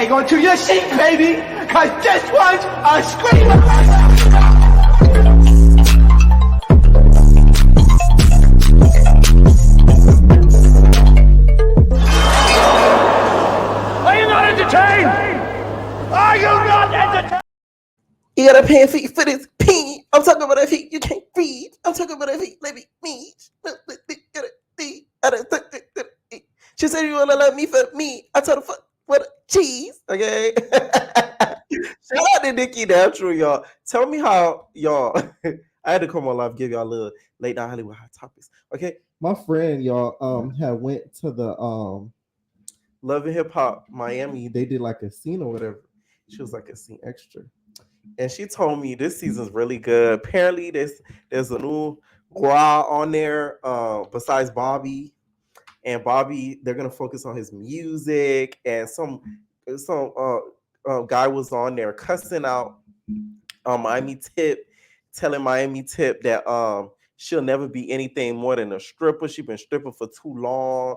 hang on to your seat, baby, cause this one's a screamer. Are you not entertained? Are you not entertained? You gotta pay feet for this pee. I'm talking about that feet you can't read. I'm talking about that feet, let me. She said you wanna love me for me. I told her fuck what a cheese. Okay. Shout out to Nikki Natural, y'all. Tell me how y'all. I had to come on live, give y'all a little late night Hollywood hot topics. Okay. My friend, y'all, had went to the Love and Hip Hop Miami. They did like a scene or whatever. She was like a scene extra. And she told me this season's really good. Apparently, there's a new gra on there besides Bobby. And Bobby, they're gonna focus on his music. And some guy was on there cussing out Miami Tip, telling Miami Tip that she'll never be anything more than a stripper. She's been stripping for too long.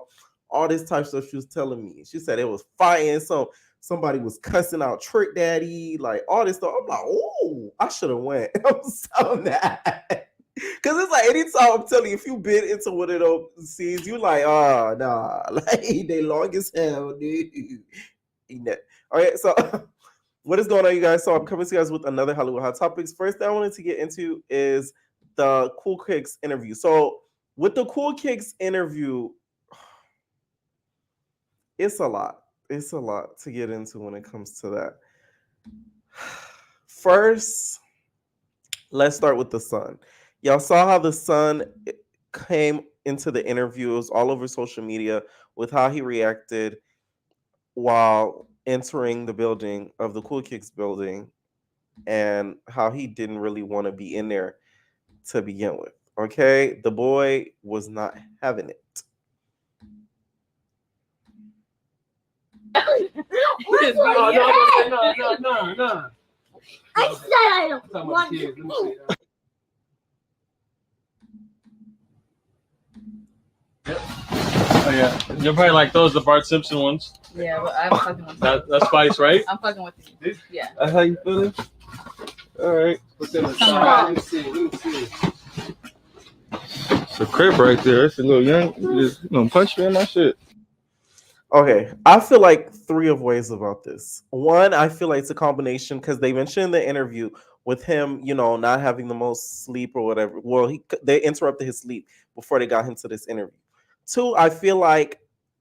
All this type of stuff she was telling me. She said it was fighting. So somebody was cussing out Trick Daddy, like all this stuff. I'm like, oh, I should have went. I'm so mad. Cause it's like anytime I'm telling you, if you been into one of those scenes, you like, oh nah, like they long as hell, dude. All right, so what is going on, you guys? So I'm coming to you guys with another Hollywood Hot Topics. First thing I wanted to get into is the Cool Kicks interview. So with the Cool Kicks interview, it's a lot. It's a lot to get into when it comes to that. First, let's start with the Sun. Y'all saw how the Sun came into the interviews all over social media with how he reacted while entering the building of the Cool Kicks building and how he didn't really want to be in there to begin with. Okay? The boy was not having it. No. I said I don't want to. Oh yeah, you're probably like those, the Bart Simpson ones. Yeah, but I'm fucking with you. That's Spice, right? I'm fucking with you. Yeah. That's how you feeling? All right. Put that aside. Let me see. It's a crib right there. It's a little young. Just punch me in my shit. Okay, I feel like three of ways about this. One, I feel like it's a combination because they mentioned in the interview with him, not having the most sleep or whatever. Well, they interrupted his sleep before they got him to this interview. Two, I feel like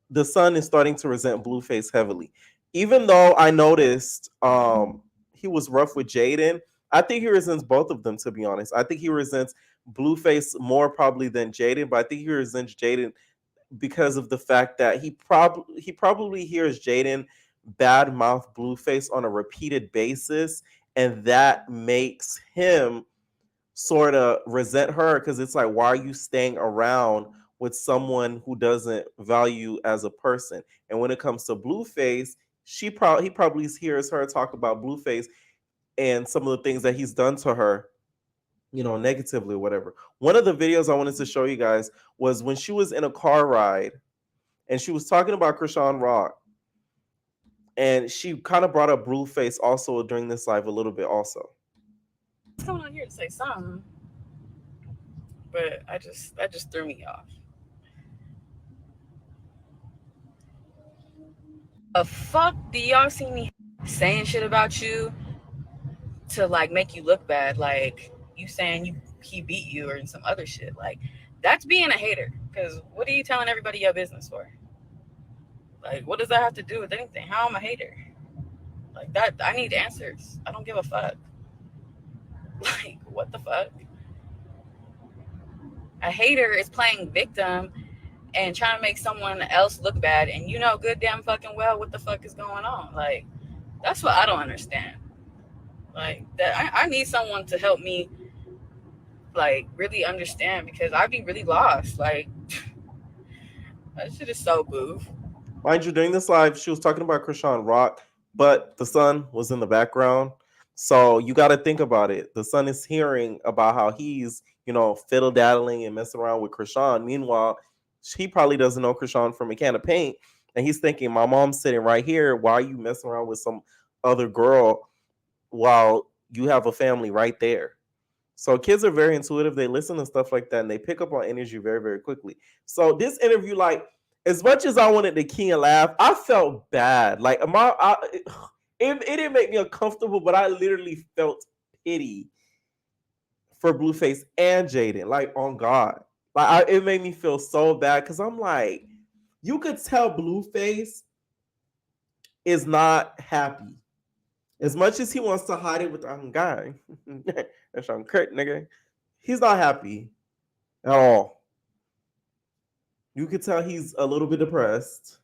the Sun is starting to resent Blueface heavily. Even though I noticed he was rough with Jaidyn, I think he resents both of them, to be honest. I think he resents Blueface more probably than Jaidyn, but I think he resents Jaidyn because of the fact that he probably hears Jaidyn badmouth Blueface on a repeated basis, and that makes him sort of resent her because it's like, why are you staying around with someone who doesn't value you as a person? And when it comes to Blueface, he probably hears her talk about Blueface and some of the things that he's done to her, negatively or whatever. One of the videos I wanted to show you guys was when she was in a car ride and she was talking about Krishan Rock. And she kind of brought up Blueface also during this live a little bit also. What's going on here to say something? But that just threw me off. The fuck do y'all see me saying shit about you to like make you look bad? Like you saying he beat you or some other shit. Like that's being a hater. Because what are you telling everybody your business for? Like what does that have to do with anything? How am I a hater? Like that, I need answers. I don't give a fuck. Like what the fuck? A hater is playing victim and trying to make someone else look bad, and you know good damn fucking well what the fuck is going on. Like that's what I don't understand. Like that, I need someone to help me, like really understand, because I'd be really lost. Like that shit is so boof. Mind you, during this live, she was talking about Krishan Rock, but the Sun was in the background. So you got to think about it. The Sun is hearing about how he's, fiddle daddling and messing around with Krishan. Meanwhile, she probably doesn't know Krishan from a can of paint. And he's thinking, my mom's sitting right here. Why are you messing around with some other girl while you have a family right there? So kids are very intuitive. They listen to stuff like that and they pick up on energy very, very quickly. So this interview, like, as much as I wanted to key and laugh, I felt bad. Like, it didn't make me uncomfortable, but I literally felt pity for Blueface and Jaidyn. Like, on God. Like, it made me feel so bad because I'm like, you could tell Blueface is not happy. As much as he wants to hide it with the guy, that's on Kurt, nigga. He's not happy at all. You could tell he's a little bit depressed.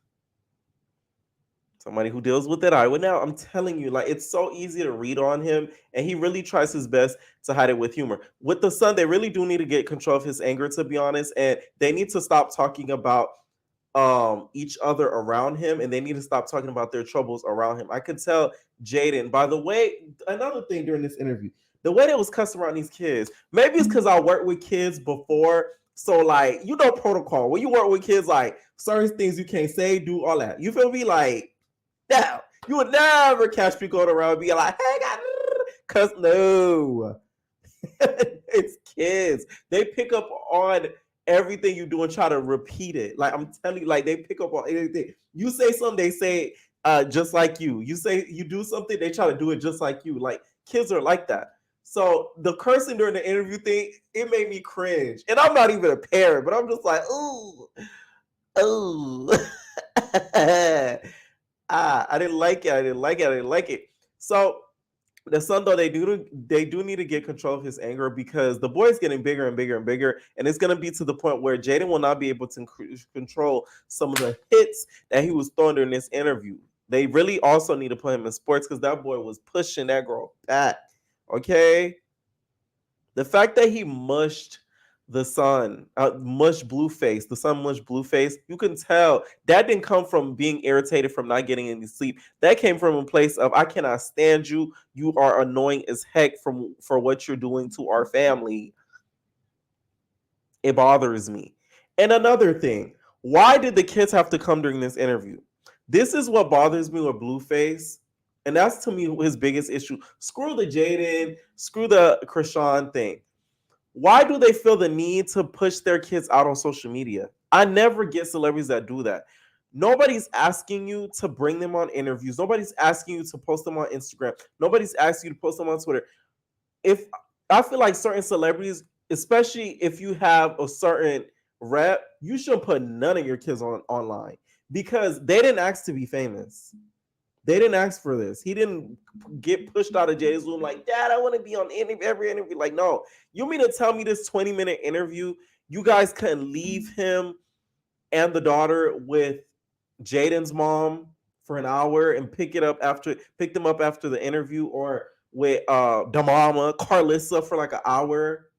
Somebody who deals with it, I would now. I'm telling you, like, it's so easy to read on him, and he really tries his best to hide it with humor. With the son, they really do need to get control of his anger, to be honest, and they need to stop talking about each other around him, and they need to stop talking about their troubles around him. I could tell Jaidyn, by the way, another thing during this interview, the way they was cussing around these kids, maybe it's because I worked with kids before, so like, you know, protocol, when you work with kids, like, certain things you can't say, do all that, you feel me? Like, now you would never catch me going around and be like, hey God, cause no. It's kids, they pick up on everything you do and try to repeat it. Like, I'm telling you, like, they pick up on anything. You say something, they say just like you. You say you do something, they try to do it just like you. Like, kids are like that. So the cursing during the interview thing, it made me cringe. And I'm not even a parent, but I'm just like, ooh, ooh. I didn't like it. So the son, though, they do need to get control of his anger because the boy's getting bigger and bigger and bigger, and it's going to be to the point where Jaidyn will not be able to control some of the hits that he was throwing during this interview. They really also need to put him in sports because that boy was pushing that girl back. Okay, the fact that he mushed the son, mushed Blueface, the son mushed Blueface, you can tell that didn't come from being irritated from not getting any sleep. That came from a place of, I cannot stand you. You are annoying as heck for what you're doing to our family. It bothers me. And another thing, why did the kids have to come during this interview? This is what bothers me with Blueface. And that's, to me, his biggest issue. Screw the Jaidyn, screw the Krishan thing. Why do they feel the need to push their kids out on social media? I never get celebrities that do that. Nobody's asking you to bring them on interviews. Nobody's asking you to post them on Instagram. Nobody's asking you to post them on Twitter. If I feel like certain celebrities, especially if you have a certain rep, you shouldn't put none of your kids online because they didn't ask to be famous. They didn't ask for this. He didn't get pushed out of Jay's room like, Dad, I want to be on every interview. Like, no. You mean to tell me this 20-minute interview, you guys couldn't leave him and the daughter with Jaidyn's mom for an hour and pick them up after the interview, or with the mama, Carlissa, for like an hour?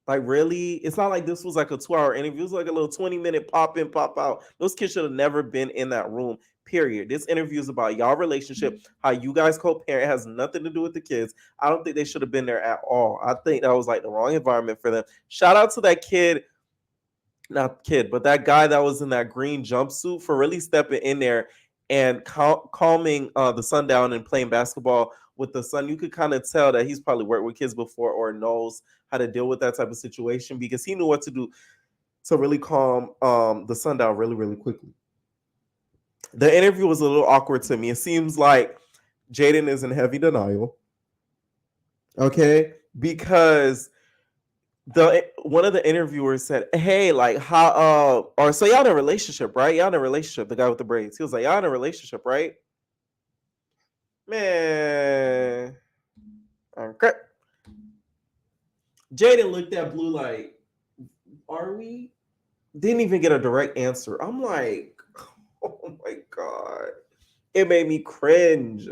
Like, really? It's not like this was like a 2-hour interview. It was like a little 20-minute pop in, pop out. Those kids should have never been in that room, period. This interview is about y'all relationship, how you guys co-parent. It has nothing to do with the kids. I don't think they should have been there at all. I think that was like the wrong environment for them. Shout out to that kid, not kid, but that guy that was in that green jumpsuit for really stepping in there and calming the son down and playing basketball with the son. You could kind of tell that he's probably worked with kids before or knows how to deal with that type of situation because he knew what to do to really calm the son down really, really quickly. The interview was a little awkward to me. It seems like Jaidyn is in heavy denial. Okay, because one of the interviewers said, "Hey, like, how or so y'all in a relationship, right? Y'all in a relationship?" The guy with the braids. He was like, "Y'all in a relationship, right?" Man, okay. Jaidyn looked at Blue like, "Are we?" Didn't even get a direct answer. I'm like, oh my God. It made me cringe.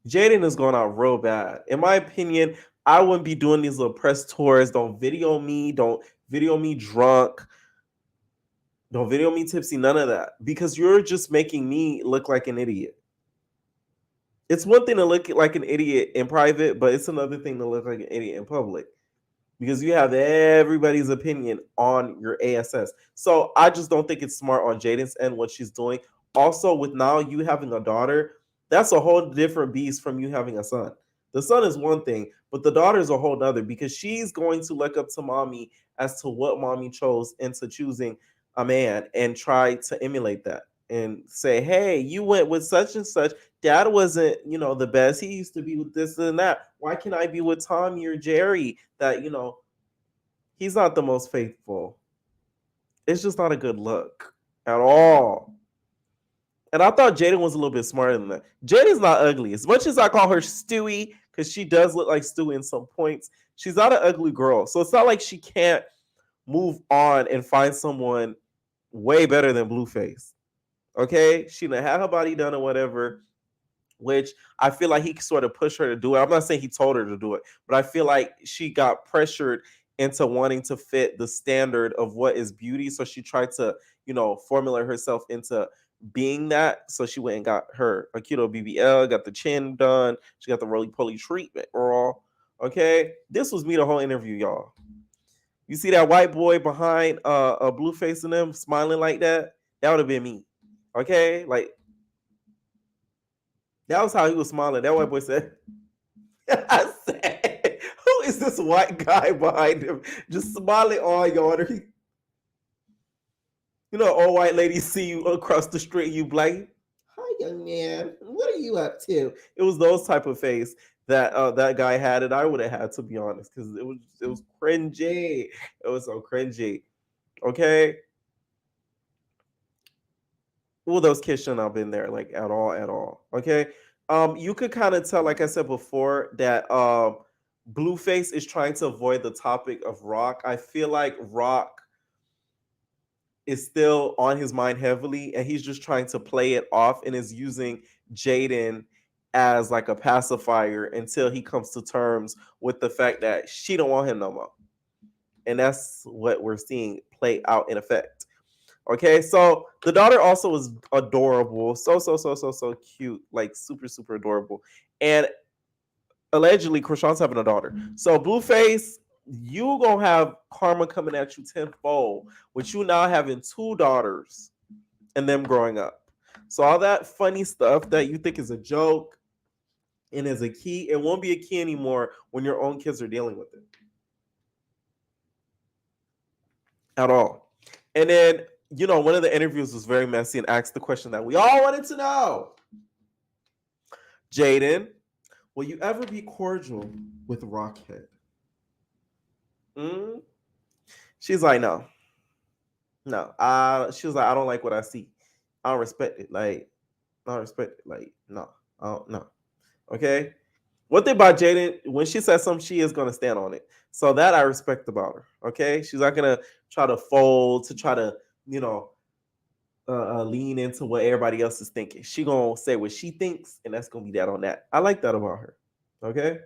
Jaidyn is going out real bad. In my opinion, I wouldn't be doing these little press tours. Don't video me. Don't video me drunk. Don't video me tipsy. None of that. Because you're just making me look like an idiot. It's one thing to look like an idiot in private, but it's another thing to look like an idiot in public. because you have everybody's opinion on your ASS. So I just don't think it's smart on Jaidyn's end what she's doing. Also, with now you having a daughter, that's a whole different beast from you having a son. The son is one thing, but the daughter is a whole other because she's going to look up to mommy as to what mommy chose into choosing a man and try to emulate that and say, hey, you went with such and such. Dad wasn't, the best. He used to be with this and that. Why can't I be with Tommy or Jerry? That, he's not the most faithful. It's just not a good look at all. And I thought Jaidyn was a little bit smarter than that. Jaidyn's not ugly. As much as I call her Stewie, because she does look like Stewie in some points, she's not an ugly girl. So it's not like she can't move on and find someone way better than Blueface. Okay? She done had her body done or whatever, which I feel like he sort of pushed her to do it. I'm not saying he told her to do it, but I feel like she got pressured into wanting to fit the standard of what is beauty. So she tried to, formulate herself into being that. So she went and got her Aikido BBL, got the chin done. She got the roly-poly treatment, girl. Okay? This was me the whole interview, y'all. You see that white boy behind a Blueface in them smiling like that? That would have been me. Okay? Like, that was how he was smiling. That white boy said, I said, who is this white guy behind him? Just smiling on y'all. Old white ladies see you across the street, you like, hi, young man. What are you up to? It was those type of face that that guy had, and I would have had, to be honest, because it was cringy. It was so cringy. Okay. Well, those kids shouldn't have been there, like at all. Okay. You could kind of tell, like I said before, that Blueface is trying to avoid the topic of Rock. I feel like Rock is still on his mind heavily, and he's just trying to play it off and is using Jaidyn as like a pacifier until he comes to terms with the fact that she don't want him no more. And that's what we're seeing play out in effect. Okay, so the daughter also was adorable, so cute, like super adorable, and allegedly Krishan's having a daughter. So Blueface, you gonna have karma coming at you tenfold, with you now having two daughters and them growing up. So all that funny stuff that you think is a joke and is a key, it won't be a key anymore when your own kids are dealing with it at all. And then one of the interviews was very messy and asked the question that we all wanted to know. Jaidyn, will you ever be cordial with Rockhead? She's like, no. She was like, I don't like what I see. I don't respect it. Like, I don't respect it. Like, no. I don't know. Okay? One thing about Jaidyn, when she says something, she is going to stand on it. So that I respect about her. Okay? She's not going to try to fold, to try to, lean into what everybody else is thinking. She gonna say what she thinks, and that's gonna be that on that. I like that about her. Okay.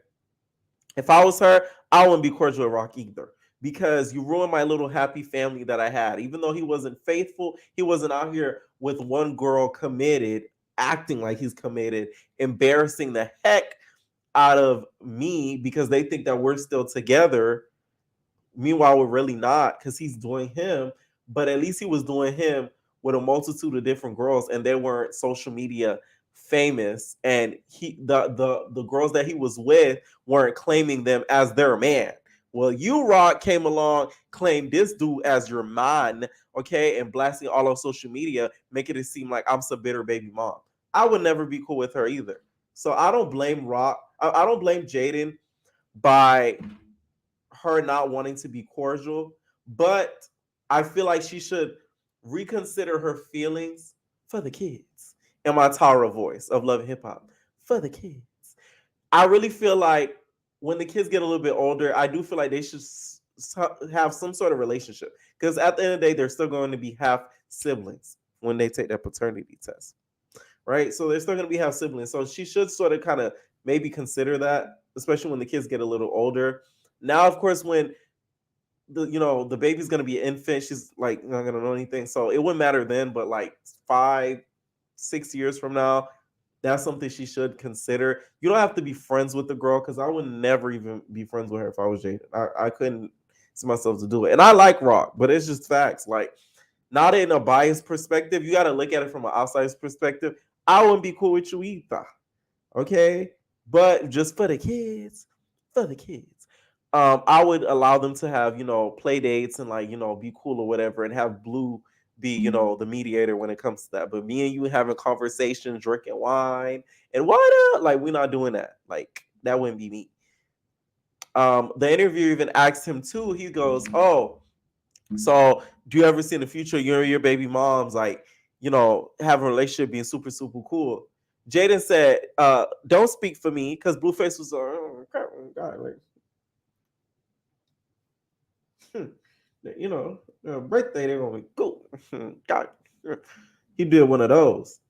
If I was her, I wouldn't be cordial with Rock either, because you ruined my little happy family that I had. Even though he wasn't faithful, he wasn't out here with one girl committed, acting like he's committed, embarrassing the heck out of me because they think that we're still together. Meanwhile, we're really not, because he's doing him, but at least he was doing him with a multitude of different girls, and they weren't social media famous, and the girls that he was with weren't claiming them as their man. Well, you Rock came along, claimed this dude as your man, okay, and blasting all on social media, making it seem like I'm some bitter baby mom. I would never be cool with her either. So I don't blame Rock. I don't blame Jaidyn by her not wanting to be cordial, but I feel like she should reconsider her feelings for the kids. In my Tara voice of Love and Hip Hop, for the kids. I really feel like when the kids get a little bit older, I do feel like they should have some sort of relationship, because at the end of the day, they're still going to be half siblings when they take their paternity test, right? So they're still going to be half siblings. So she should sort of kind of maybe consider that, especially when the kids get a little older. Now, of course, when the baby's gonna be an infant, she's like not gonna know anything, so it wouldn't matter then. But like 5-6 years from now, That's something she should consider. You don't have to be friends with the girl because I would never even be friends with her if I was Jaidyn. I couldn't see myself to do it. And I like Rock, but it's just facts. Like, not in a biased perspective. You got to look at it from an outsider's perspective. I wouldn't be cool with you either. Okay? But just for the kids, I would allow them to have, play dates and like, be cool or whatever and have Blue be, the mediator when it comes to that. But me and you having conversations, drinking wine, and what up? Like, we're not doing that. Like, that wouldn't be me. The interviewer even asked him too. He goes, "Oh, so do you ever see in the future you and your baby moms like, have a relationship being super, super cool?" Jaidyn said, "Don't speak for me," because Blueface was God, like, birthday, they're gonna be cool. God, he did one of those.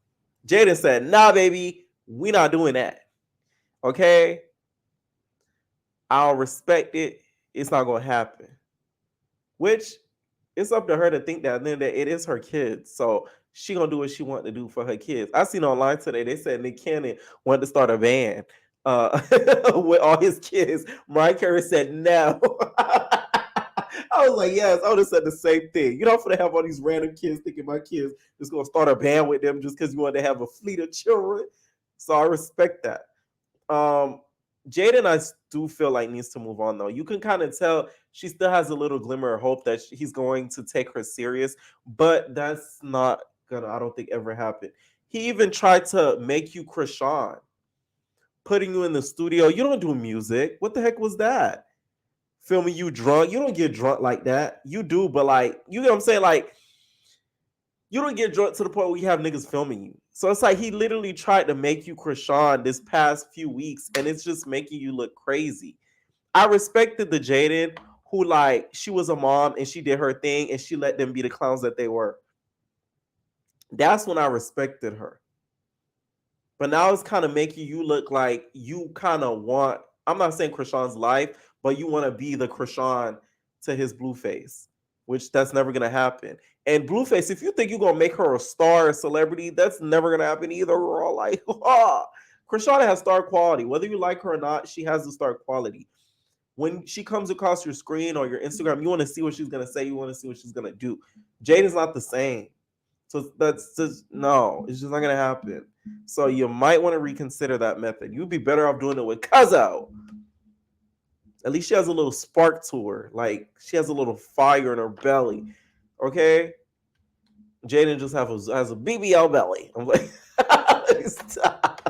Jaidyn said, "Nah, baby, we not doing that. Okay, I'll respect it. It's not gonna happen." Which it's up to her to think that. And then that it is her kids, so she gonna do what she want to do for her kids. I seen online today they said Nick Cannon wanted to start a band with all his kids. Mariah Carey said no. I was like, yes, I would have said the same thing. You don't want to have all these random kids thinking my kids just gonna start a band with them just because you want to have a fleet of children. So I respect that. Jaidyn, I do feel like needs to move on though. You can kind of tell she still has a little glimmer of hope that he's going to take her serious, but that's not gonna, I don't think, ever happen. He even tried to make you Krishan, putting you in the studio. You don't do music. What the heck was that? Filming you drunk. You don't get drunk like that. You do, but like, you know what I'm saying? Like, you don't get drunk to the point where you have niggas filming you. So it's like he literally tried to make you Krishan this past few weeks, and it's just making you look crazy. I respected the Jaidyn who, like, she was a mom and she did her thing and she let them be the clowns that they were. That's when I respected her. But now it's kind of making you look like you kind of want, I'm not saying Krishan's life, but you want to be the Krishan to his Blueface, which that's never going to happen. And Blueface, if you think you're going to make her a star, a celebrity, that's never going to happen either. We're all like, Krishan has star quality. Whether you like her or not, she has the star quality. When she comes across your screen or your Instagram, you want to see what she's going to say. You want to see what she's going to do. Jaidyn's not the same. So that's just, no, it's just not going to happen. So you might want to reconsider that method. You'd be better off doing it with Cuzzo. At least she has a little spark to her. Like, she has a little fire in her belly. Okay? Jaidyn just has a BBL belly. I'm like, stop.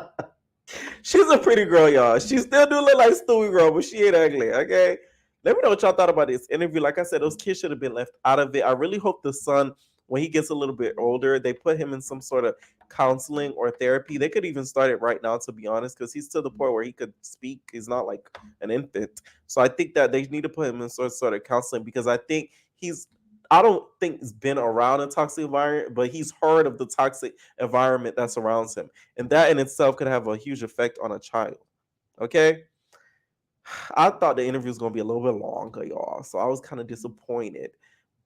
She's a pretty girl, y'all. She still do look like Stewie girl, but she ain't ugly, okay? Let me know what y'all thought about this interview. Like I said, those kids should have been left out of it. I really hope the son, when he gets a little bit older, they put him in some sort of counseling or therapy. They could even start it right now, to be honest, because he's to the point where he could speak. He's not like an infant. So I think that they need to put him in sort of counseling, because I think I don't think he's been around a toxic environment, but he's heard of the toxic environment that surrounds him. And that in itself could have a huge effect on a child. Okay? I thought the interview was going to be a little bit longer, y'all. So I was kind of disappointed.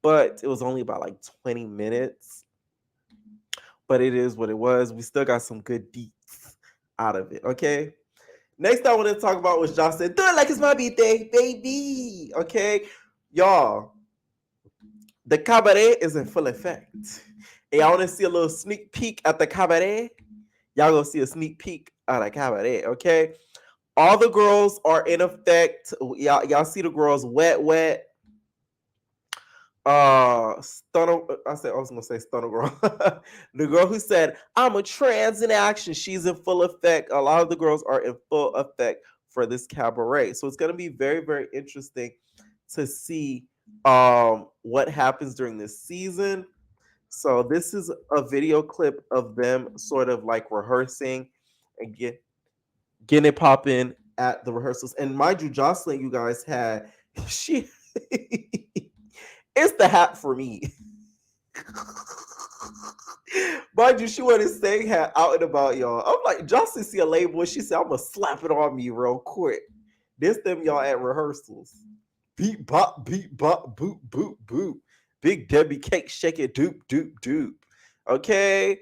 But it was only about like 20 minutes. But it is what it was. We still got some good deets out of it. Okay? Next I want to talk about was Josh said, do it like it's my birthday, baby. Okay? Y'all, the cabaret is in full effect. And y'all want to see a little sneak peek at the cabaret? Y'all gonna see a sneak peek at the cabaret, okay? All the girls are in effect. Y'all see the girls wet. Stunner. I was gonna say Stunner Girl. The girl who said, I'm a trans in action, she's in full effect. A lot of the girls are in full effect for this cabaret. So it's gonna be very, very interesting to see what happens during this season. So this is a video clip of them sort of like rehearsing and getting it popping at the rehearsals. And mind you, Jocelyn, you guys had she it's the hat for me. Mind you, she wore this same hat out and about, y'all. I'm like, Jocelyn see a label and she said, I'm gonna slap it on me real quick. This them y'all at rehearsals. Beat bop, boop, boop, boop. Big Debbie cake, shake it, doop, doop, doop. Okay.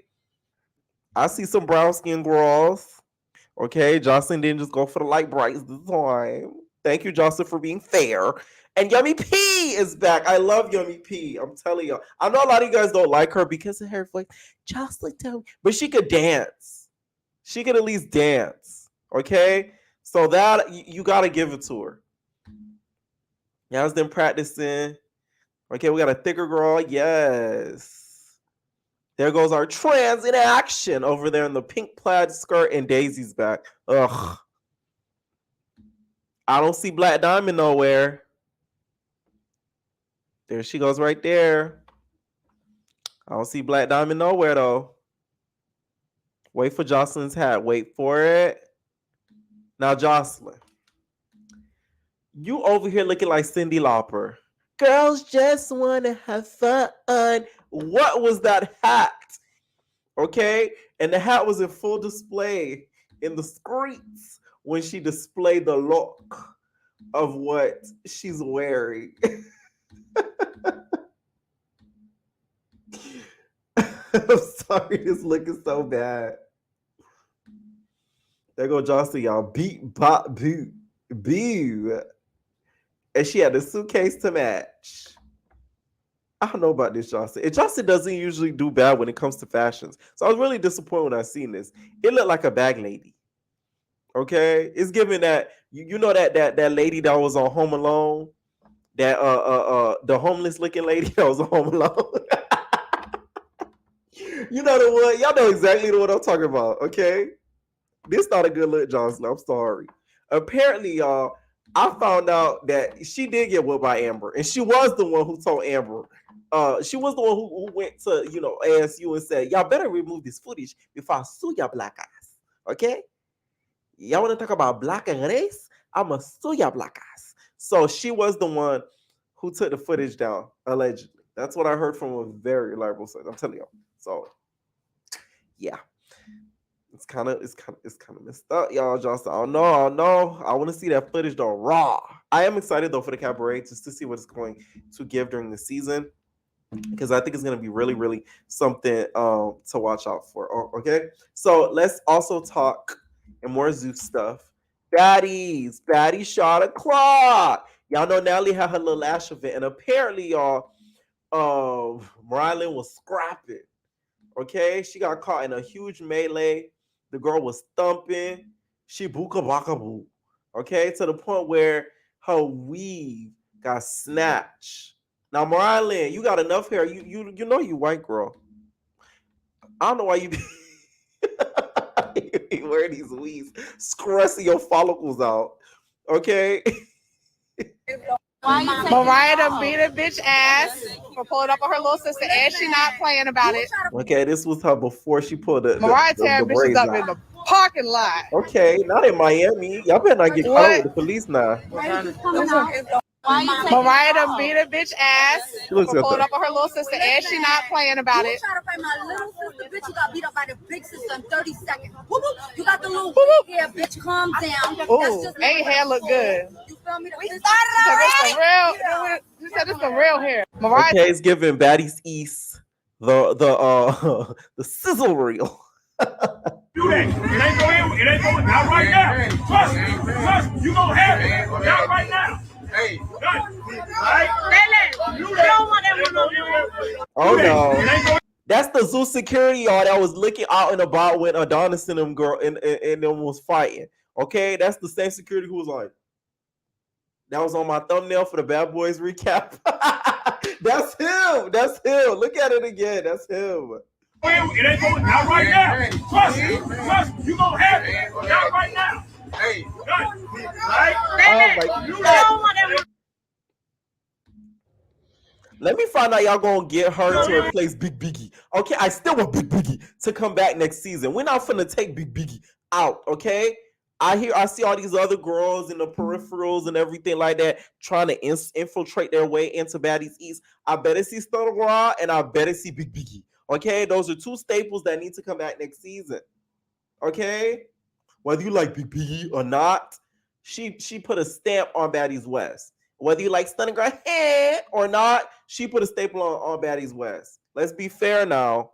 I see some brown skin girls. Okay, Jocelyn didn't just go for the light brights this time. Thank you, Jocelyn, for being fair. And Yummy P is back. I love Yummy P. I'm telling you. I know a lot of you guys don't like her because of her voice. Jocelyn, tell me. But she could dance. She could at least dance. Okay? So that, you got to give it to her. Y'all's been practicing. Okay, we got a thicker girl. Yes. There goes our trans in action over there in the pink plaid skirt, and Daisy's back. Ugh. I don't see Black Diamond nowhere. There she goes right there. I don't see Black Diamond nowhere, though. Wait for Jocelyn's hat. Wait for it. Now, Jocelyn, you over here looking like Cyndi Lauper. Girls just want to have fun. What was that hat? Okay? And the hat was in full display in the streets when she displayed the look of what she's wearing. I'm sorry, this look is so bad. There go Jocelyn, y'all. Beat, bop, boo, boo. And she had the suitcase to match. I don't know about this Jocelyn. And Jocelyn doesn't usually do bad when it comes to fashions. So I was really disappointed when I seen this. It looked like a bag lady. Okay? It's giving that, you know that lady that was on Home Alone? That the homeless looking lady that was on Home Alone. You know the one, y'all know exactly what I'm talking about, okay? This not a good look, Jocelyn. I'm sorry. Apparently, y'all, I found out that she did get whipped by Amber, and she was the one who told Amber. She was the one who went to, ASU and said, y'all better remove this footage before I sue your black ass. Okay? Y'all want to talk about black and race? I'ma sue your black ass. So she was the one who took the footage down, allegedly. That's what I heard from a very reliable source. I'm telling y'all. So yeah. It's kind of messed up, y'all. Just I don't know. I want to see that footage though raw. I am excited though for the cabaret just to see what it's going to give during the season, because I think it's going to be really, really something to watch out for. Okay, so let's also talk and more Zeus stuff. Baddies shot o'clock. Y'all know Natalie had her little lash event, and apparently, y'all, Marilyn was scrapping. Okay, she got caught in a huge melee. The girl was thumping. She booka baka boo. Okay, to the point where her weave got snatched. Now, Marilyn, you got enough hair. You know you white girl. I don't know why you be wearing these weaves, stressing your follicles out. Okay. Mariah done beat a bitch ass for pulling up on her little sister, and she not playing about it. Okay, this was her before she pulled the Mariah tearing bitches up in the parking lot. Okay, not in Miami. Y'all better not get caught with the police now. Mariah done beat a bitch ass for pulling up on her little sister, and she not playing about it. You try to fight my little sister, bitch. You got beat up by the big sister in 30 seconds. Woo woo. You got the little wig hair, bitch. Calm down. Ooh, ain't hair look good. You feel me? We started already. You said it's some real hair. Mariah. Okay, it's giving Baddies East the sizzle reel. Do that. It ain't going. Not right now. Trust me. You gonna have it. Not right now. Hey. Oh no. That's the zoo security y'all that was looking out and about when Adonis and them girl and them was fighting. Okay, that's the same security who was like, that was on my thumbnail for the Bad Boys recap. That's him. Look at it again. That's him. It ain't going. Not right now. Trust me. You gonna have it. Not right now. Hey. Let me find out y'all gonna get her to replace Big Biggie. Okay, I still want Big Biggie to come back next season. We're not finna take Big Biggie out, okay? I see all these other girls in the peripherals and everything like that trying to infiltrate their way into Baddies East. I better see Stunner Raw and I better see Big Biggie. Okay, those are two staples that need to come back next season. Okay, whether you like Big Biggie or not, she put a stamp on Baddies West. Whether you like Stunning Girl head or not, she put a staple on Baddies West. Let's be fair now.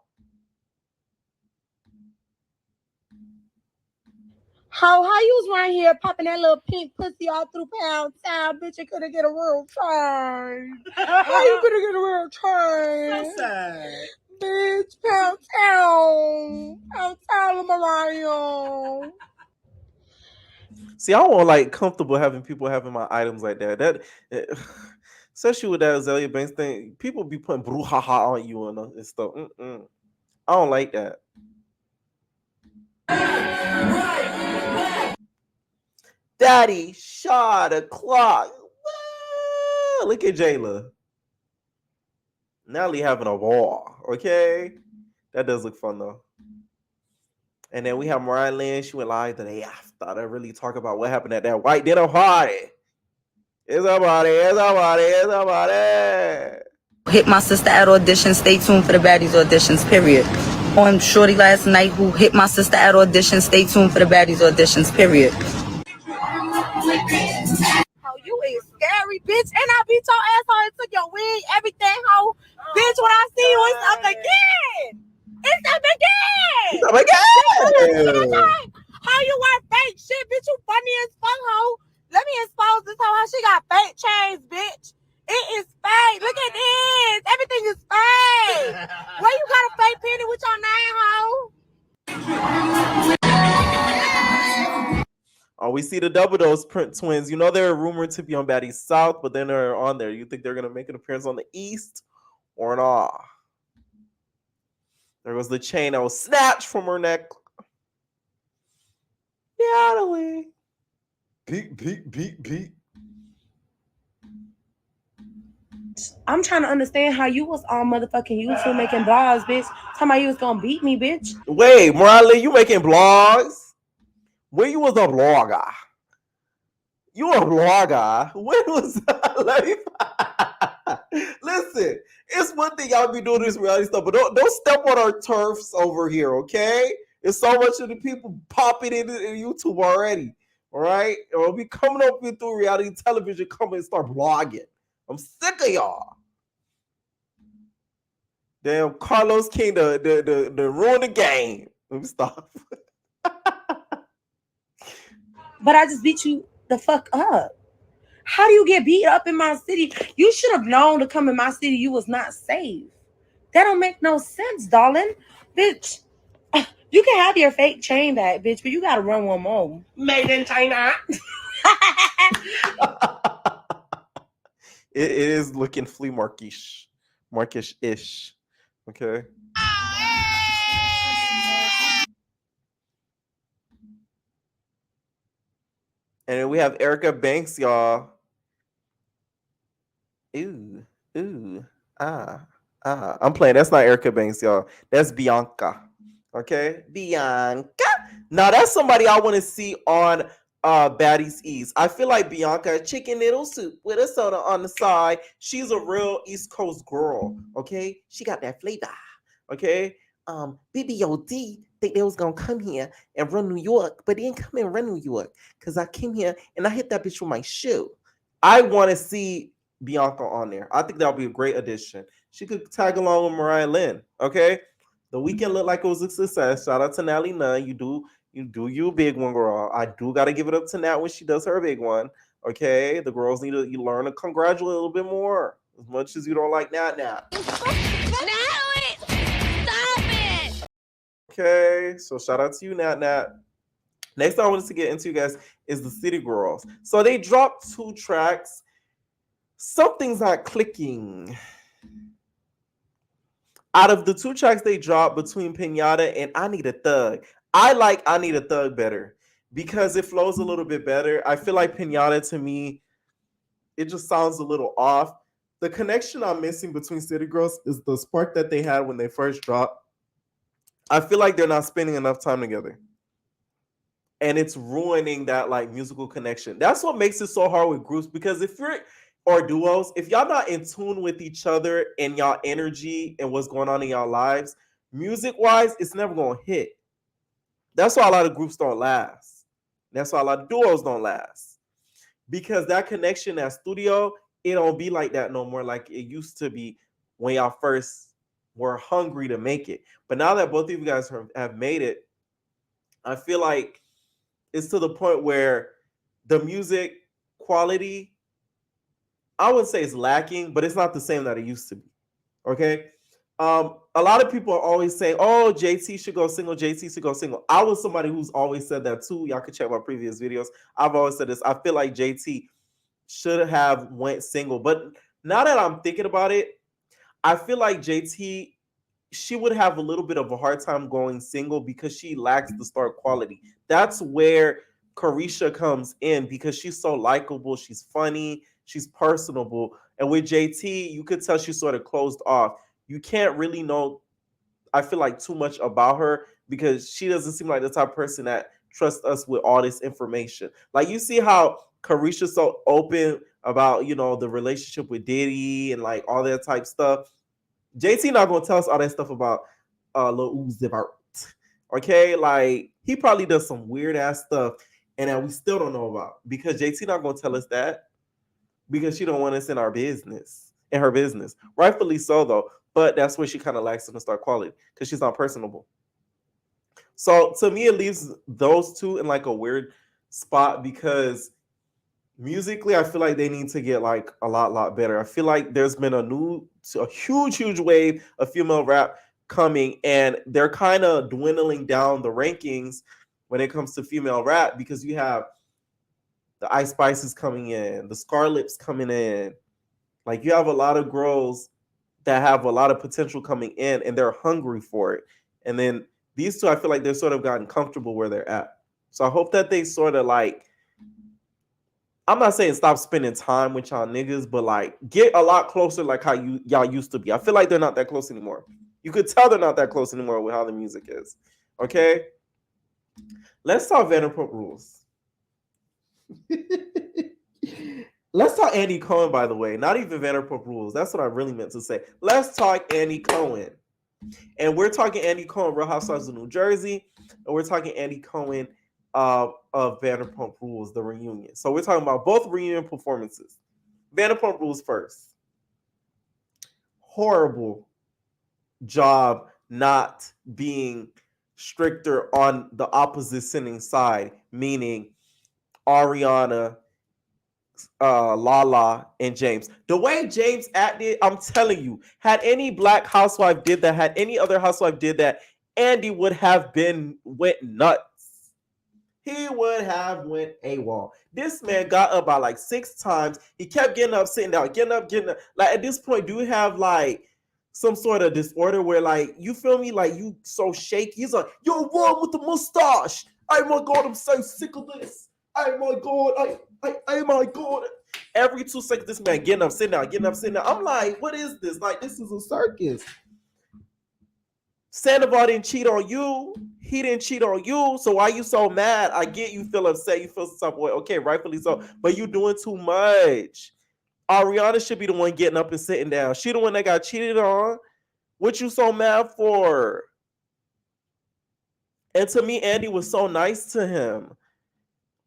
How you was right here popping that little pink pussy all through Pound Town, bitch? You couldn't get a real train. How you gonna get a real train? So sad. Bitch, Pound Town, Mariah. See, I don't like comfortable having people having my items like that. Especially with that Azalea Banks thing, people be putting brouhaha on you and stuff. I don't like that. Daddy shot a clock. Look at Jayla. Natalie having a ball. Okay, that does look fun though. And then we have Mariah Lynn. She went live today after I really talk about what happened at that white dinner party. It's a party. Hit my sister at audition. Stay tuned for the Baddies auditions, period. On Shorty last night who hit my sister at audition. Stay tuned for the Baddies auditions, period. How you is scary, bitch. And I beat your asshole and took your wig, everything, hoe. Bitch, when I see you, it's up again. It's up again. How you wear fake shit, bitch? You funny as fuck, hoe. Let me expose this hoe. How she got fake chains, bitch. It is fake. Look at this. Everything is fake. Where you got a fake penny with your name, hoe? Oh, we see the Double Dose Print twins. You know they're rumored to be on Baddies South, but then they're on there. You think they're gonna make an appearance on the East or not? There was the chain that was snatched from her neck. Natalie. Beat. I'm trying to understand how you was on motherfucking YouTube making blogs, bitch. Talking about you was gonna beat me, bitch. Wait, Mariah, you making blogs? When you was a blogger? You a blogger? When was Listen, it's one thing y'all be doing this reality stuff, but don't step on our turfs over here, okay? It's so much of the people popping in YouTube already. All right? Or be coming up with through reality television, come and start blogging. I'm sick of y'all. Damn, Carlos King, the ruin the game. Let me stop. But I just beat you the fuck up. How do you get beat up in my city? You should have known to come in my city you was not safe. That don't make no sense, darling. Bitch, you can have your fake chain back, bitch, but you gotta run one more. Made in China. It is looking flea markish-ish. Okay. And then we have Erica Banks, y'all. Ooh. I'm playing. That's not Erica Banks, y'all. That's Bianca. Okay? Bianca. Now, that's somebody I want to see on Baddies East. I feel like Bianca, chicken noodle soup with a soda on the side. She's a real East Coast girl. Okay? She got that flavor. Okay? BBOD think they was gonna come here and run New York, but they didn't come and run New York because I came here and I hit that bitch with my shoe. I want to see Bianca on there. I think that would be a great addition. She could tag along with Mariah Lynn. Okay, the weekend looked like it was a success. Shout out to Natalie Nunn. You do you big one, girl. I do got to give it up to Nat when she does her big one. Okay, the girls need to learn to congratulate a little bit more. As much as you don't like Nat. Okay, so shout out to you, Nat. Next thing I wanted to get into, guys, is the City Girls. So they dropped 2 tracks. Something's not clicking. Out of the 2 tracks they dropped between Pinata and I Need a Thug, I like I Need a Thug better because it flows a little bit better. I feel like Pinata, to me, it just sounds a little off. The connection I'm missing between City Girls is the spark that they had when they first dropped. I feel like they're not spending enough time together. And it's ruining that like musical connection. That's what makes it so hard with groups, because if you're or duos, if y'all not in tune with each other and y'all energy and what's going on in y'all lives, music-wise, it's never gonna hit. That's why a lot of groups don't last. That's why a lot of duos don't last. Because that connection at studio, it don't be like that no more like it used to be when y'all first were hungry to make it. But now that both of you guys have made it, I feel like it's to the point where the music quality, I wouldn't say it's lacking, but it's not the same that it used to be. Okay. A lot of people are always saying, "Oh, JT should go single. JT should go single." I was somebody who's always said that too. Y'all can check my previous videos. I've always said this. I feel like JT should have went single, but now that I'm thinking about it, I feel like JT, she would have a little bit of a hard time going single because she lacks the star quality. That's where Carisha comes in because she's so likable, she's funny, she's personable. And with JT, you could tell she's sort of closed off. You can't really know, I feel like, too much about her because she doesn't seem like the type of person that trusts us with all this information. Like you see how Carisha's so open about, the relationship with Diddy and like all that type stuff. JT not gonna tell us all that stuff about Lil Uzi Vert. Okay, like he probably does some weird ass stuff and that we still don't know about because JT not gonna tell us that because she don't want us in our business, in her business. Rightfully so though, but that's where she kind of lacks in the star quality because she's not personable. So to me, it leaves those two in like a weird spot because musically, I feel like they need to get like a lot better. I feel like there's been a huge wave of female rap coming, and they're kind of dwindling down the rankings when it comes to female rap because you have the Ice Spices coming in, the Scarlets coming in. Like you have a lot of girls that have a lot of potential coming in, and they're hungry for it. And then these two, I feel like they're sort of gotten comfortable where they're at. So I hope that they sort of like, I'm not saying stop spending time with y'all niggas, but like get a lot closer like how y'all used to be. I feel like they're not that close anymore. You could tell they're not that close anymore with how the music is. Okay? Let's talk Vanderpump Rules. Let's talk Andy Cohen, by the way. Not even Vanderpump Rules. That's what I really meant to say. Let's talk Andy Cohen. And we're talking Andy Cohen, Real Housewives of New Jersey. And we're talking Andy Cohen of Vanderpump Rules, the reunion. So we're talking about both reunion performances. Vanderpump Rules first. Horrible job not being stricter on the opposite sinning side, meaning Ariana, Lala, and James. The way James acted, I'm telling you, had any black housewife did that, had any other housewife did that, Andy would have went nuts. He would have went AWOL. This man got up by like 6 times. He kept getting up, sitting down, getting up. Like at this point, do you have like some sort of disorder where like, you feel me? Like you so shaky. He's like, yo, one with the mustache. Oh my God, I'm so sick of this. Oh my God, oh my God. Every 2 seconds, this man getting up, sitting down, getting up, sitting down. I'm like, what is this? Like, this is a circus. Sandoval didn't cheat on you. He didn't cheat on you. So why you so mad? I get you feel upset. You feel some type of way. Okay, rightfully so. But you doing too much. Ariana should be the one getting up and sitting down. She the one that got cheated on. What you so mad for? And to me, Andy was so nice to him.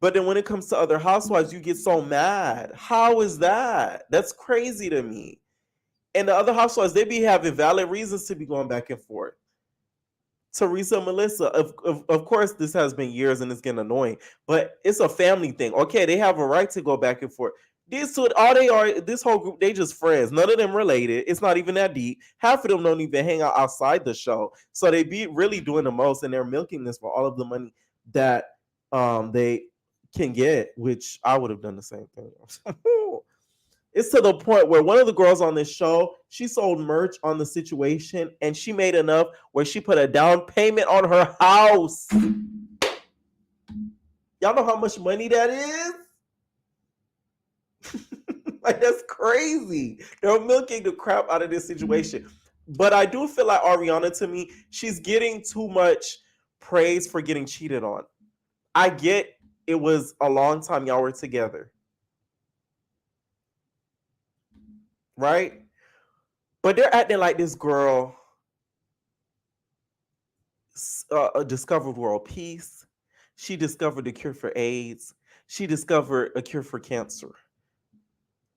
But then when it comes to other housewives, you get so mad. How is that? That's crazy to me. And the other housewives, they be having valid reasons to be going back and forth. Teresa and Melissa, of course, this has been years and it's getting annoying, but it's a family thing. Okay, they have a right to go back and forth. These two, all they are, this whole group, they just friends. None of them related. It's not even that deep. Half of them don't even hang out outside the show. So they be really doing the most, and they're milking this for all of the money that they can get, which I would have done the same thing. It's to the point where one of the girls on this show, she sold merch on the situation and she made enough where she put a down payment on her house. Y'all know how much money that is? Like, that's crazy. They're milking the crap out of this situation. But I do feel like Ariana, to me, she's getting too much praise for getting cheated on. I get it was a long time y'all were together. Right? But they're acting like this girl discovered world peace. She discovered the cure for AIDS. She discovered a cure for cancer.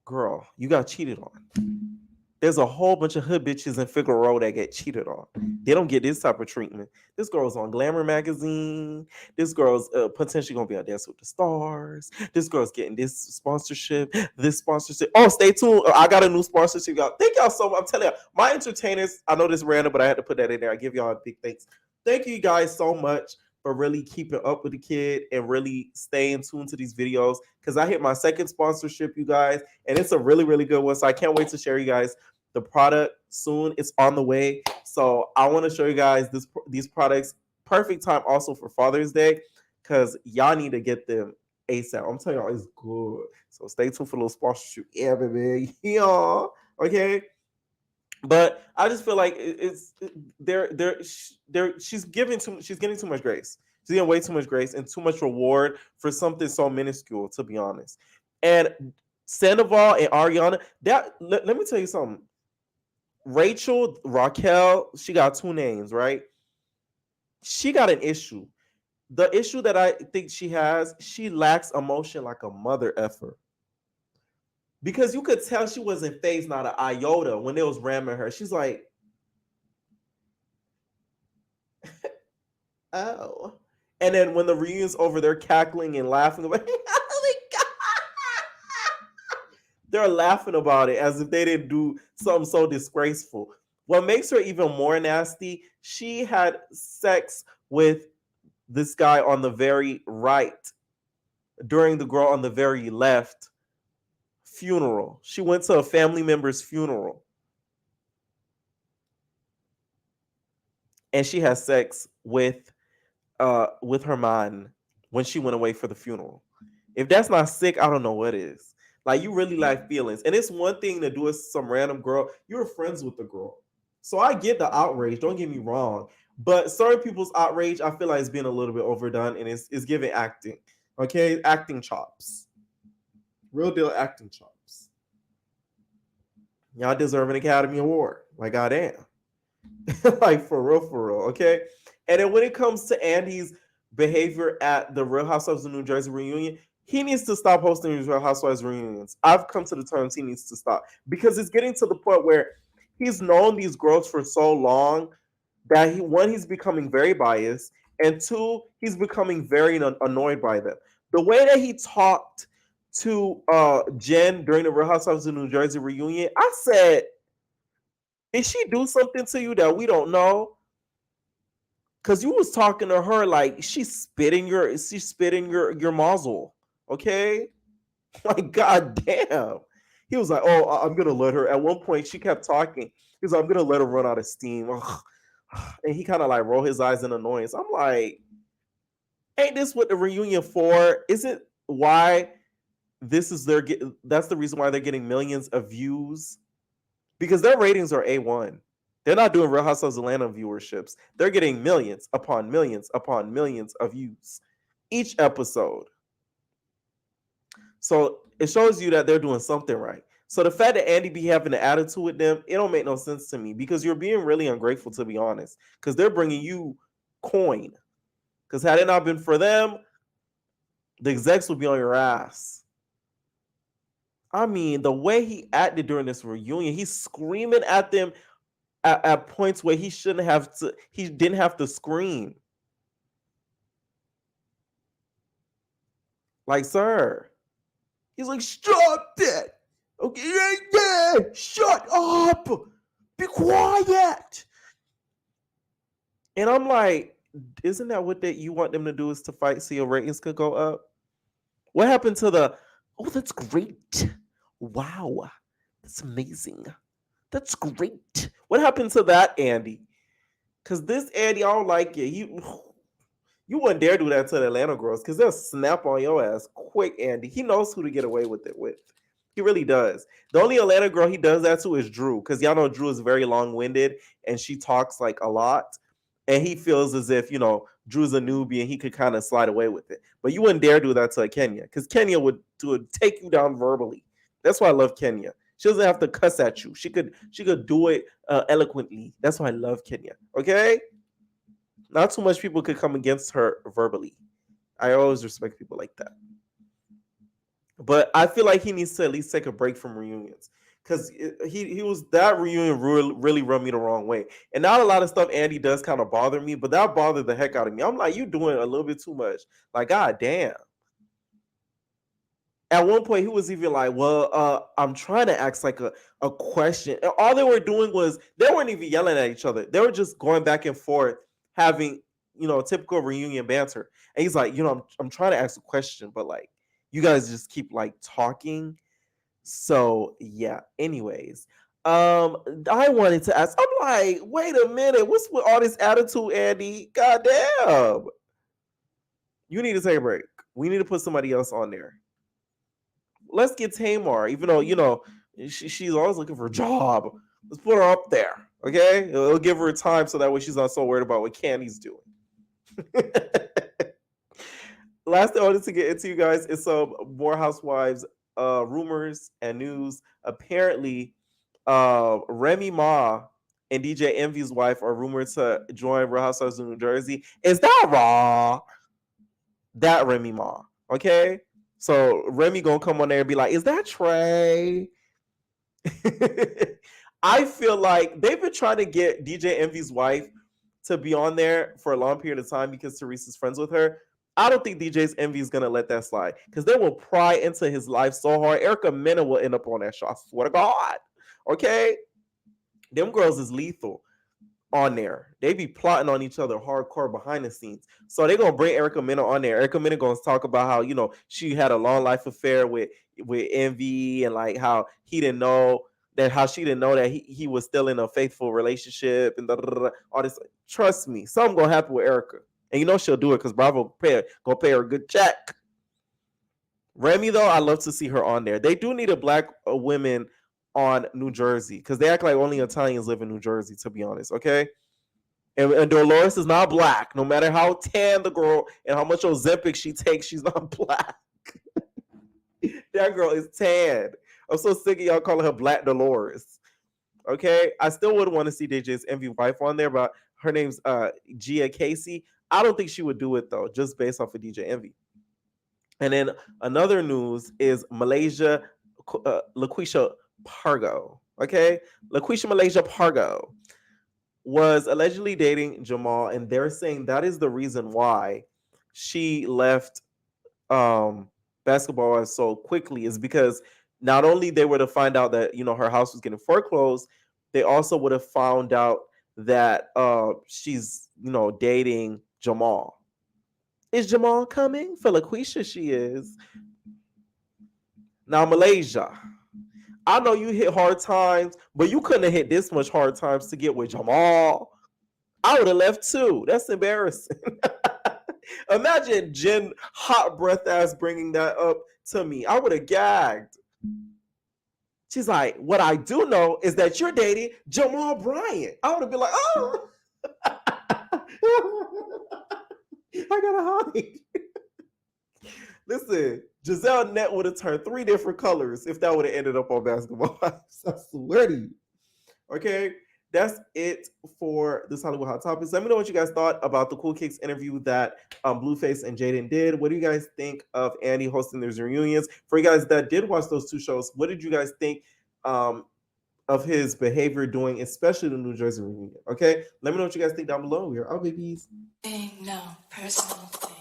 Girl, you got cheated on. There's a whole bunch of hood bitches in Figueroa that get cheated on. They don't get this type of treatment. This girl's on Glamour magazine. This girl's potentially gonna be on Dance with the Stars. This girl's getting this sponsorship. This sponsorship. Oh, stay tuned. I got a new sponsorship, y'all. Thank y'all so much. I'm telling you, my entertainers. I know this random, but I had to put that in there. I give y'all a big thanks. Thank you guys so much for really keeping up with the kid and really staying tuned to these videos, because I hit my second sponsorship, you guys, and it's a really, really good one. So I can't wait to share you guys the product soon. It's on the way. So I want to show you guys these products. Perfect time also for Father's Day, because y'all need to get them ASAP. I'm telling y'all, it's good. So stay tuned for a little sponsorship. Yeah, baby. Yeah. Okay. But I just feel like she's getting too much grace. She's getting way too much grace and too much reward for something so minuscule, to be honest. And Sandoval and Ariana, let me tell you something. Raquel, she got two names, right? She got an issue. The issue that I think she has, she lacks emotion like a mother effer. Because you could tell she wasn't phased, not an iota, when they was ramming her. She's like, oh. And then when the reunion's over, they're cackling and laughing about it. Oh my God. They're laughing about it as if they didn't do something so disgraceful. What makes her even more nasty, she had sex with this guy on the very right during the girl on the very left funeral. She went to a family member's funeral. And she has sex with her man when she went away for the funeral. If that's not sick, I don't know what is. Like, you really like feelings. And it's one thing to do with some random girl. You're friends with the girl. So I get the outrage. Don't get me wrong. But certain people's outrage, I feel like it's being a little bit overdone, and it's giving acting. Okay? Acting chops. Real deal acting chops. Y'all deserve an Academy Award. Like, goddamn. Like, for real, okay? And then when it comes to Andy's behavior at the Real Housewives of New Jersey reunion, he needs to stop hosting these Real Housewives reunions. I've come to the terms he needs to stop, because it's getting to the point where he's known these girls for so long that he's becoming very biased, and two, he's becoming very annoyed by them. The way that he talked to Jen during the Real Housewives of New Jersey reunion, I said, did she do something to you that we don't know? Cause you was talking to her like she's spitting your muzzle. Okay? Like, goddamn. He was like, oh, I'm gonna let her. At one point, she kept talking. He was like, I'm gonna let her run out of steam. Ugh. And he kind of like rolled his eyes in annoyance. I'm like, ain't this what the reunion for? Isn't why this is that's the reason why they're getting millions of views? Because their ratings are A1. They're not doing Real Housewives of Atlanta viewerships. They're getting millions upon millions upon millions of views each episode. So it shows you that they're doing something right. So the fact that Andy be having an attitude with them, it don't make no sense to me, because you're being really ungrateful, to be honest, because they're bringing you coin. Because had it not been for them, the execs would be on your ass. I mean, the way he acted during this reunion, he's screaming at them at points where he didn't have to scream. Like, sir. He's like, stop that. Okay, yeah, shut up. Be quiet. And I'm like, isn't that what you want them to do, is to fight so your ratings could go up? What happened to oh, that's great. Wow. That's amazing. That's great. What happened to that, Andy? Because this Andy, I don't like it. You wouldn't dare do that to the Atlanta girls, because they'll snap on your ass quick, Andy. He knows who to get away with it with. He really does. The only Atlanta girl he does that to is Drew, because y'all know Drew is very long-winded, and she talks like a lot. And he feels as if, Drew's a newbie and he could kind of slide away with it. But you wouldn't dare do that to Kenya, because Kenya would take you down verbally. That's why I love Kenya. She doesn't have to cuss at you. She could do it eloquently. That's why I love Kenya. Okay? Not too much people could come against her verbally. I always respect people like that. But I feel like he needs to at least take a break from reunions. because he was that reunion really rubbed me the wrong way. And not a lot of stuff Andy does kind of bother me, but that bothered the heck out of me. I'm like, you doing a little bit too much. Like, god damn. At one point, he was even like, well, I'm trying to ask like a question. And all they were doing was they weren't even yelling at each other. They were just going back and forth, having, typical reunion banter. And he's like, I'm trying to ask a question, but like, you guys just keep like talking. So yeah, anyways, I wanted to ask, I'm like, wait a minute, what's with all this attitude, Andy? God damn. You need to take a break. We need to put somebody else on there. Let's get Tamar, even though, she's always looking for a job. Let's put her up there, okay? It'll give her time so that way she's not so worried about what Candy's doing. Last thing I wanted to get into, you guys, is some more Housewives rumors and news. Apparently, Remy Ma and DJ Envy's wife are rumored to join Real Housewives of New Jersey. Is that raw? That Remy Ma, okay? So Remy gonna come on there and be like, is that Trey? I feel like they've been trying to get DJ Envy's wife to be on there for a long period of time because Teresa's friends with her. I don't think DJ Envy is gonna let that slide because they will pry into his life so hard. Erica Mena will end up on that show. I swear to God. Okay? Them girls is lethal on there. They be plotting on each other hardcore behind the scenes. So they're gonna bring Erica Mena on there. Erica Mena gonna talk about how, she had a long life affair with Envy and like how he didn't know that, how she didn't know that he was still in a faithful relationship and all this. Trust me, something gonna happen with Erica. And she'll do it because Bravo gonna pay her a good check. Remy, though, I love to see her on there. They do need a black women on New Jersey because they act like only Italians live in New Jersey, to be honest, okay? And Dolores is not black. No matter how tan the girl and how much Ozempic she takes, she's not black. That girl is tan. I'm so sick of y'all calling her Black Dolores. Okay? I still would want to see DJ's Envy wife on there, but her name's Gia Casey. I don't think she would do it, though, just based off of DJ Envy. And then another news is Malaysia, LaQuisha Pargo. Okay? LaQuisha Malaysia Pargo was allegedly dating Jamal, and they're saying that is the reason why she left basketball so quickly, is because not only they were to find out that, her house was getting foreclosed, they also would have found out that she's, dating Jamal. Is Jamal coming? For LaQuisha, she is. Now, Malaysia, I know you hit hard times, but you couldn't have hit this much hard times to get with Jamal. I would have left too. That's embarrassing. Imagine Jen hot breath ass bringing that up to me. I would have gagged. She's like, what I do know is that you're dating Jamal Bryant. I would have been like, oh. I gotta hide. Listen, Giselle Net would have turned 3 different colors if that would have ended up on Basketball Wives. I swear to you. Okay, that's it for this Hollywood Hot Topics. Let me know what you guys thought about the Cool Kicks interview that Blueface and Jaidyn did. What do you guys think of Andy hosting those reunions? For you guys that did watch those 2 shows, what did you guys think of his behavior doing, especially the New Jersey reunion? Okay, let me know what you guys think down below. We're out, babies. No personal thing.